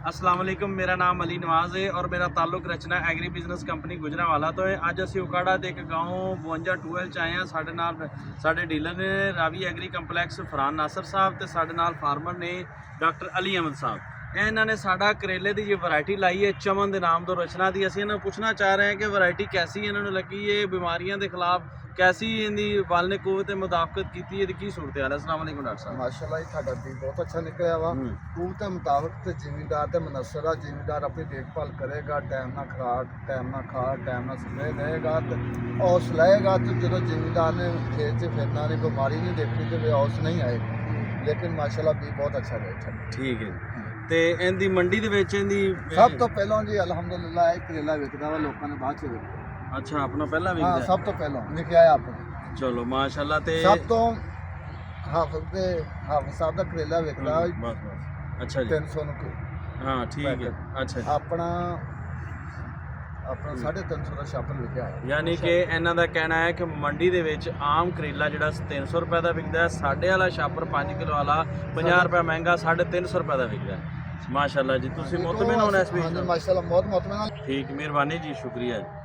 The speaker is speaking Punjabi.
अस्सलाम वालेकुम, मेरा नाम अली नवाज़ है और मेरा ताल्लुक रचना एग्री बिजनेस कंपनी गुजरांवाला तो है। ਅੱਜ ਅਸੀਂ ਉਕਾੜਾ ਦੇ ਇੱਕ ਗਾਉਂ 52 ਚ ਆਏ ਹਾਂ। ਸਾਡੇ ਨਾਲ ਸਾਡੇ ਡੀਲਰ ਨੇ ਰਾਵੀ ਐਗਰੀ ਕੰਪਲੈਕਸ ਫਰਾਨ ਨਾਸਰ ਸਾਹਿਬ ਤੇ ਸਾਡੇ ਨਾਲ ਫਾਰਮਰ ਨੇ ਡਾਕਟਰ ਅਲੀ ਅਹਿਮਦ ਸਾਹਿਬ। ਇਹਨਾਂ ਨੇ ਸਾਡਾ ਕਰੇਲੇ ਦੀ ਜੋ ਵੈਰਾਈਟੀ ਲਾਈ ਹੈ ਚਮਨ ਦੇ ਨਾਮ ਤੋਂ ਰਚਨਾ ਦੀ। ਅਸੀਂ ਇਹਨਾਂ ਨੂੰ ਪੁੱਛਣਾ ਚਾਹ ਰਹੇ ਹਾਂ ਕਿ ਵੈਰਾਈਟੀ ਕੈਸੀ ਇਹਨਾਂ ਨੂੰ ਲੱਗੀ ਹੈ, ਬਿਮਾਰੀਆਂ ਦੇ ਖਿਲਾਫ कैसी इनकी वाल ने कुवत मुताबकत की है, की सूरत हाल है। अस्सलाम वालेकुम डॉक्टर साहब। माशाल्लाह जी ਤੁਹਾਡਾ ਵੀ ਬਹੁਤ ਅੱਛਾ ਨਿਕਲਿਆ ਵਾ। ਕੁਵਤ ਦੇ ਮੁਤਾਬਕ ਤੇ ਜ਼ਿਮੀਂਦਾਰ ਤੇ ਮਨਸਰ ਆ। ਜ਼ਿਮੀਂਦਾਰ ਆਪਣੀ ਦੇਖਭਾਲ ਕਰੇਗਾ, ਟਾਈਮ ਨਾਲ ਖੁਰਾਕ, ਟਾਈਮ ਨਾਲ ਖਾਦ, ਟਾਈਮ ਨਾਲ ਸਪਰੇ ਲਏਗਾ ਤੇ ਔਸ ਲਏਗਾ ਤੇ ਜਦੋਂ ਜ਼ਿਮੀਂਦਾਰ ਨੇ ਖੇਤ 'ਚ ਫਿਰਨਾ ਨਹੀਂ, ਬਿਮਾਰੀ ਨਹੀਂ ਦੇਖਣੀ ਤੇ ਔਸ ਨਹੀਂ ਆਏਗੀ। ਲੇਕਿਨ ਮਾਸ਼ਾल्लाह ਵੀ ਬਹੁਤ ਅੱਛਾ ਰਿਹਾ। ਠੀਕ ਹੈ ਤੇ ਇਹਦੀ ਮੰਡੀ ਦੇ ਵਿੱਚ ਇਹਦੀ ਸਭ ਤੋਂ ਪਹਿਲਾਂ ਜੀ ਅਲਹਮਦੁਲਿल्लाह ਇਹ ਕਰੇਲਾ ਵਿਕਦਾ ਵਾ, ਲੋਕਾਂ ਨੇ ਬਾਅਦ 'ਚ ਵੇਖਿਆ। अच्छा अपना पहला भी ਹਾਂ ਸਭ ਤੋਂ ਪਹਿਲਾਂ ਲਿਖਿਆ ਹੈ ਆਪਣਾ। चलो माशाल्लाह ते ਸਭ ਤੋਂ ਹਾਫਿਜ਼ ਸਾਹਿਬ ਦਾ ਕਰੇਲਾ ਵਿਕਦਾ बस बस अच्छा जी 300 ਨੂੰ हाँ ठीक है अच्छा जी। ਆਪਣਾ 350 ਦਾ ਛਾਪਰ ਲਿਖਿਆ ਹੈ। ਯਾਨੀ ਕਿ ਇਹਨਾਂ ਦਾ ਕਹਿਣਾ ਹੈ ਕਿ ਮੰਡੀ ਦੇ ਵਿੱਚ ਆਮ ਕਰੇਲਾ ਜਿਹੜਾ 300 ਰੁਪਏ ਦਾ ਵਿਕਦਾ ਹੈ, ਸਾਡੇ ਵਾਲਾ ਛਾਪਰ 5 ਕਿਲੋ ਵਾਲਾ 50 ਰੁਪਏ ਮਹਿੰਗਾ 350 ਰੁਪਏ ਦਾ ਵਿਕਦਾ ਹੈ। ਮਾਸ਼ਾਅੱਲਾ ਜੀ ਤੁਸੀਂ ਮੁਤਮਿਨ ਹੋਣਾ ਇਸ ਵਿੱਚ। ਮਾਸ਼ਾਅੱਲਾ ਬਹੁਤ ਮੁਤਮਿਨ। ਠੀਕ, ਮਿਹਰਬਾਨੀ ਜੀ, ਸ਼ੁਕਰੀਆ ਜੀ।